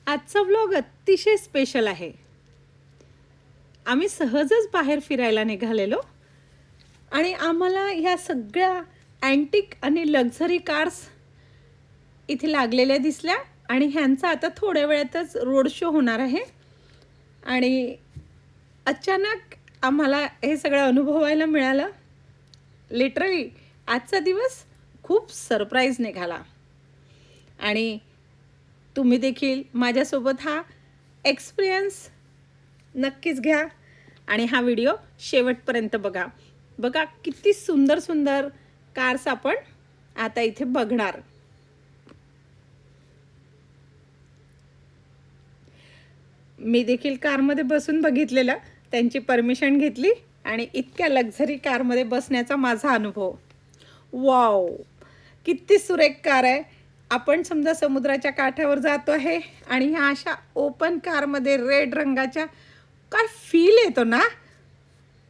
आजचा व्लॉग अतिशय स्पेशल आहे. आम्ही सहजच बाहेर फिरायला निघालेलो आणि आम्हाला ह्या सगळ्या अँटिक आणि लक्झरी कार्स इथे लागलेल्या दिसल्या आणि ह्यांचा आता थोड्या वेळातच रोड शो होणार आहे. आणि अचानक आम्हाला हे सगळं अनुभवायला मिळालं. लिटरली आजचा दिवस खूप सरप्राईज निघाला आणि तुम्ही देखील माझ्यासोबत हा एक्सपिरियन्स नक्कीच घ्या आणि हा व्हिडिओ शेवटपर्यंत बघा. बघा किती सुंदर सुंदर कार्स आपण आता इथे बघणार. मी देखील कारमध्ये बसून बघितलेलं, त्यांची परमिशन घेतली आणि इतक्या लक्झरी कारमध्ये बसण्याचा माझा अनुभव. वाव, किती सुरेख कार आहे. आपण समजा समुद्राच्या काठावर जातो आहे आणि ह्या अशा ओपन कारमध्ये रेड रंगाच्या काय फील येतो ना.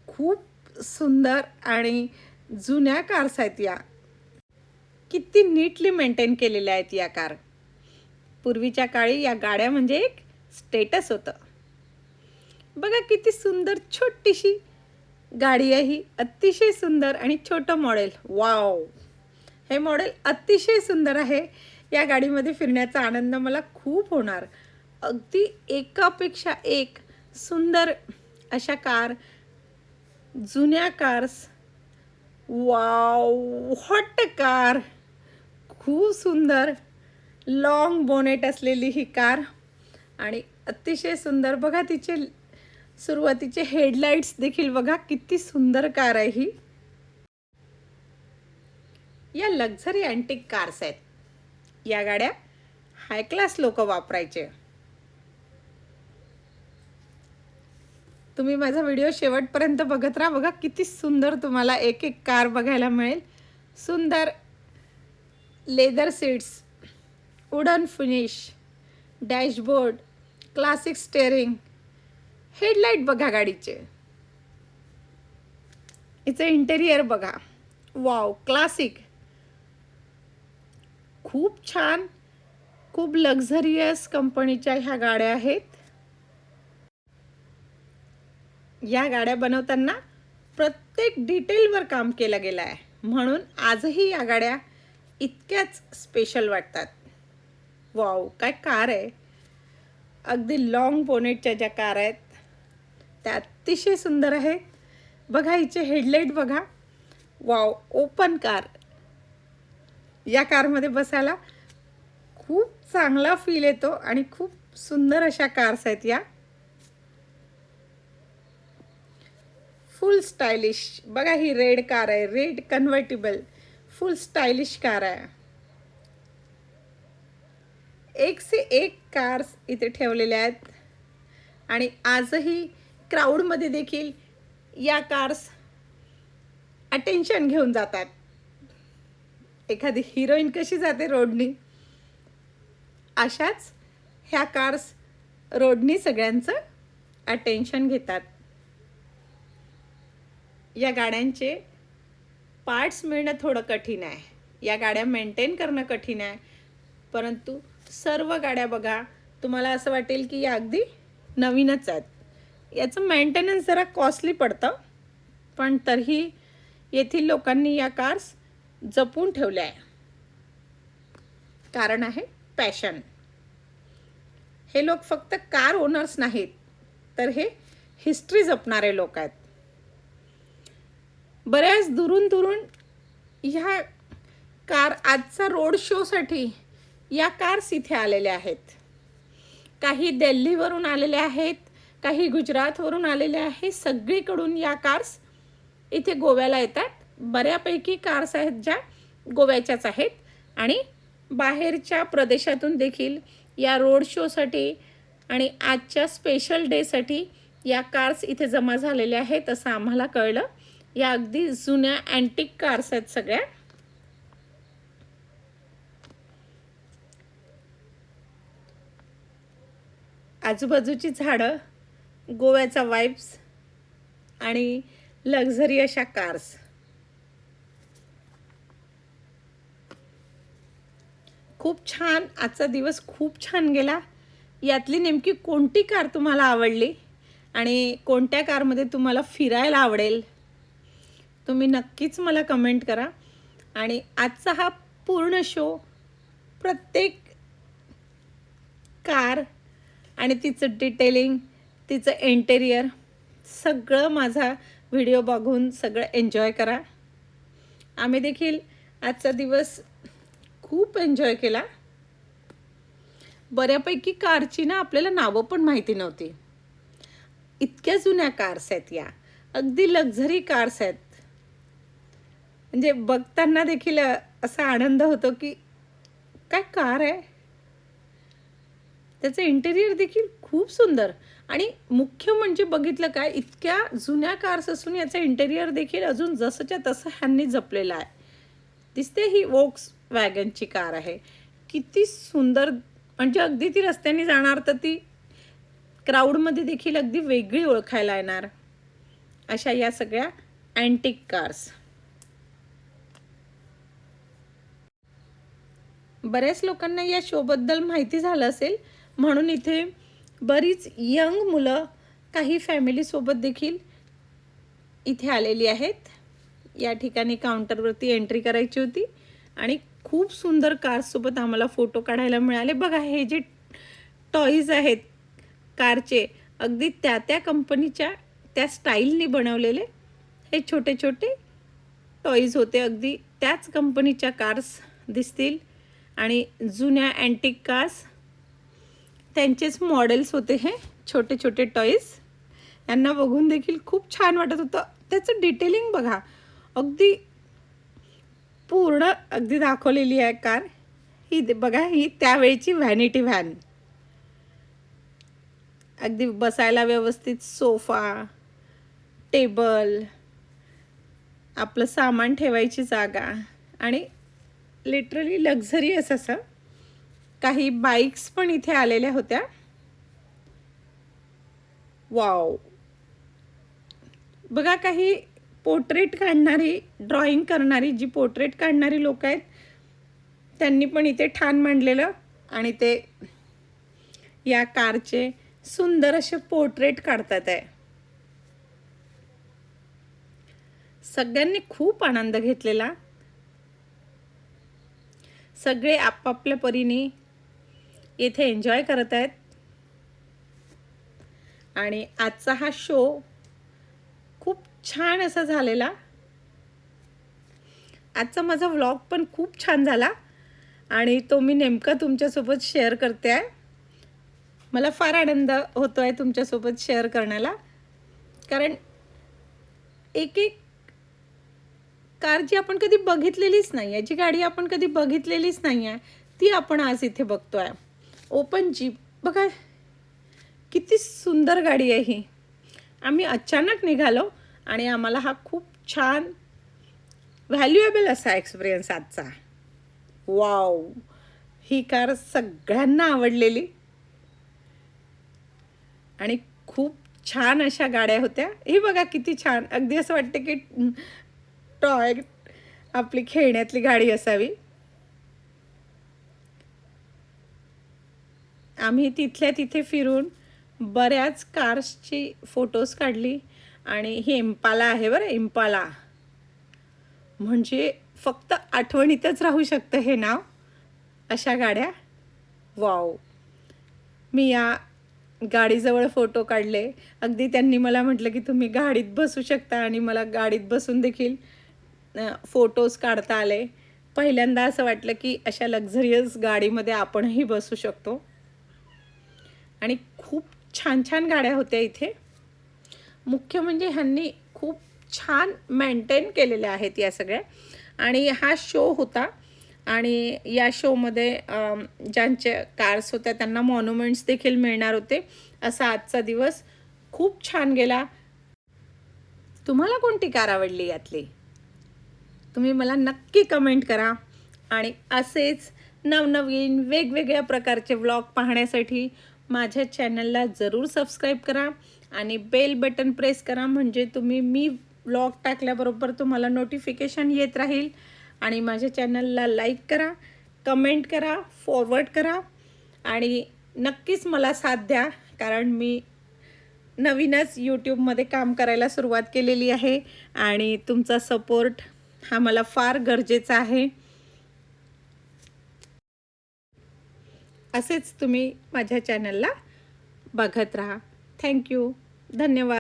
खूप सुंदर आणि जुन्या कार्स आहेत या. किती नीटली मेंटेन केलेल्या आहेत या कार. पूर्वीच्या काळी या गाड्या म्हणजे एक स्टेटस होतं. बघा किती सुंदर छोटीशी गाडी आहे ही. अतिशय सुंदर आणि छोटं मॉडेल. वाव, हे मॉडेल अतिशय सुंदर आहे. या गाडीमध्ये फिरण्याचा आनंद मला खूप होणार. अगदी एकापेक्षा एक सुंदर अशा कार, जुन्या कार्स. वाव, हॉट कार, खूप सुंदर लॉंग बोनेट असलेली ही कार आणि अतिशय सुंदर. बघा तिचे सुरुवातीचे हेडलाईट्स देखील बघा किती सुंदर कार आहे ही. या लक्झरी अँटिक कार्स आहेत. या गाड्या हाय क्लास लोक वापरायचे. तुम्ही माझा व्हिडिओ शेवटपर्यंत बघत राहा. बघा किती सुंदर तुम्हाला एक एक कार बघायला मिळेल. सुंदर leather seats, wooden finish, dashboard, classic steering, headlight बघा गाडीचे. हिचं इंटेरियर बघा. वाव, क्लासिक, खूप छान, खूप लक्झरियस कंपनीच्या ह्या गाड्या आहेत. या गाड्या बनवताना प्रत्येक डिटेलवर काम केलं गेलं आहे, म्हणून आजही या गाड्या इतक्याच स्पेशल वाटतात. वाव, काय कार आहे. अगदी लॉंग बोनेटच्या ज्या कार आहेत त्या अतिशय सुंदर आहेत. बघा हिचे हेडलाईट बघा. Wow, open car. या कारमध्ये बसायला खूप चांगला फील येतो आणि खूप सुंदर अशा कार्स आहेत या. फुल स्टायलिश. बघा ही रेड कार आहे, रेड कन्व्हर्टिबल, फुल स्टायलिश कार आहे. एक से एक कार्स इथे ठेवलेल्या आहेत आणि आजही क्राऊडमध्ये देखील या कार्स अटेन्शन घेऊन जातात. एखादी हिरोईन कशी जाते रोडनी, अशाच ह्या कार्स रोडनी सगळ्यांचं अटेन्शन घेतात. या गाड्यांचे पार्ट्स मिळणं थोडं कठीण आहे. या गाड्या मेंटेन करणं कठीण आहे, परंतु सर्व गाड्या बघा तुम्हाला असं वाटेल की या अगदी नवीनच आहेत. याचं मेंटेनन्स जरा कॉस्टली पडतं, पण तरीही येथील लोकांनी या कार्स जपून ठेवल्या आहे. कारण आहे पॅशन. हे लोक फक्त कार ओनर्स नाहीत, तर हे हिस्ट्री जपणारे लोक आहेत. बऱ्याच दुरून दुरून ह्या कार आजचा रोड शोसाठी या कार्स इथे आलेल्या आहेत. काही दिल्लीवरून आलेल्या आहेत, काही गुजरातवरून आलेल्या आहेत. सगळीकडून या कार्स इथे गोव्याला येतात. बऱ्यापैकी कार्स आहेत ज्या गोव्याच्याच आहेत आणि बाहेरच्या प्रदेशातून देखील या रोड शोसाठी आणि आजच्या स्पेशल डेसाठी या कार्स इथे जमा झालेल्या आहेत असं आम्हाला कळलं. या अगदी जुन्या अँटिक कार्स आहेत सगळ्या. आजूबाजूची झाडं, गोव्याचा वाइब्स आणि लक्झरी अशा कार्स. खूप छान. आजचा दिवस खूप छान गेला. यातली नेमकी कोणती कार तुम्हाला आवडली आणि कोणत्या कारमध्ये तुम्हाला फिरायला आवडेल, तुम्ही नक्कीच मला कमेंट करा. आणि आजचा हा पूर्ण शो प्रत्येक कार आणि तिचं डिटेलिंग, तिचं इंटेरियर सगळं माझा व्हिडिओ बघून सगळं एन्जॉय करा. आम्ही देखील आजचा दिवस खूप एन्जॉय केला. बऱ्यापैकी कारची ना आपल्याला नावं पण माहिती नव्हती. इतक्या जुन्या कार्स आहेत या, अगदी लक्झरी कार्स आहेत. म्हणजे बघताना देखील असा आनंद होतो की काय कार आहे. त्याचं इंटेरियर देखील खूप सुंदर आणि मुख्य म्हणजे बघितलं काय, इतक्या जुन्या कार्स असून याचं इंटेरियर देखील अजून जसंच्या तसं ह्यांनी जपलेलं आहे. दिसते ही वोक्स वॅगनची कार आहे. किती सुंदर, म्हणजे अगदी ती रस्त्याने जाणार तर ती क्राऊडमध्ये देखील अगदी वेगळी ओळखायला येणार अशा या सगळ्या अँटिक कार्स. बऱ्याच लोकांना या शोबद्दल माहिती झालं असेल, म्हणून इथे बरीच यंग मुलं काही फॅमिलीसोबत देखील इथे आलेली आहेत. या ठिकाणी काउंटरवरती एंट्री करायची होती आणि खूप सुंदर कारसोबत आम्हाला फोटो काढायला मिळाले. बघा हे जे टॉईज आहेत कारचे, अगदी त्या कंपनीच्या त्या स्टाईलनी बनवलेले हे छोटे छोटे टॉईज होते. अगदी त्याच कंपनीच्या कार्स दिसतील आणि जुन्या अँटिक कार्स त्यांचेच मॉडेल्स होते हे छोटे छोटे टॉईज. यांना बघून देखील खूप छान वाटत होतं. त्याचं डिटेलिंग बघा, अगदी पूर्ण अगदी दाखवलेली आहे कार ही. बघा ही त्यावेळची व्हॅनिटी व्हॅन, अगदी बसायला व्यवस्थित सोफा, टेबल, आपलं सामान ठेवायची जागा आणि लिटरली लक्झरियस असं. काही बाईक्स पण इथे आलेल्या होत्या. वाव, बघा काही पोर्ट्रेट काढणारी, ड्रॉइंग करणारी, जी पोर्ट्रेट काढणारी लोक आहेत त्यांनी पण इथे ठाण मांडलेलं आणि ते या कारचे सुंदर असे पोर्ट्रेट काढतात आहे. सगळ्यांनी खूप आनंद घेतलेला. सगळे आपापल्या परीने येथे एन्जॉय करत आहेत आणि आजचा हा शो खूप छान असा झालेला. आजचा माझा व्लॉग पण खूप छान झाला आणि तो मी नेमका तुमच्यासोबत शेअर करते आहे. मला फार आनंद होतो आहे तुमच्यासोबत शेअर करण्याला, कारण एक एक कार जी आपण कधी बघितलेलीच नाही आहे, जी गाडी आपण कधी बघितलेलीच नाही आहे, ती आपण आज इथे बघतो आहे. ओपन जीप बघा, किती सुंदर गाडी आहे ही. आम्ही अचानक निघालो आणि आम्हाला हा खूप छान व्हॅल्युएबल असा एक्सपिरियन्स आजचा. वाव, ही कार सगळ्यांना आवडलेली आणि खूप छान अशा गाड्या होत्या. ही बघा किती छान, अगदी असं वाटतं की टॉय आपली खेळण्यातली गाडी असावी. आम्ही तिथल्या तिथे फिरून बऱ्याच कार्सची फोटोज काढली आणि ही इम्पाला आहे बरं. इम्पाला म्हणजे फक्त आठवणीतच राहू शकतं हे नाव, अशा गाड्या. वाव, मी या गाडीजवळ फोटो काढले. अगदी त्यांनी मला म्हटलं की तुम्ही गाडीत बसू शकता आणि मला गाडीत बसून देखील फोटोज काढता आले. पहिल्यांदा असं वाटलं की अशा लक्झरियस गाडीमध्ये आपणही बसू शकतो. आणि खूप छान छान गाड्या होत्या इथे. मुख्य म्हणजे ह्यांनी खूप छान मेंटेन केलेल्या आहेत या सगळ्या. आणि हा शो होता आणि या शोमध्ये ज्यांचे कार्स होत्या त्यांना मॉन्युमेंट्स देखील मिळणार होते. असा आजचा दिवस खूप छान गेला. तुम्हाला कोणती कार आवडली यातली, तुम्ही मला नक्की कमेंट करा. आणि असेच नवनवीन वेगवेगळ्या प्रकारचे व्लॉग पाहण्यासाठी माझ्या चॅनलला जरूर सबस्क्राईब करा आणि बेल बटन प्रेस करा, म्हणजे मी व्लॉग टाकल्याबरोबर तुम्हाला नोटिफिकेशन येत राहील. आणि माझ्या चॅनलला लाईक करा, कमेंट करा, फॉरवर्ड करा आणि नक्कीच मला साथ द्या, कारण मी नवीनच यूट्यूबमध्ये काम करायला सुरुवात केलेली आहे आणि तुमचा सपोर्ट हा मला फार गरजेचा आहे. असेच तुम्ही माझ्या चॅनलला बघत राहा. थँक्यू. धन्यवाद.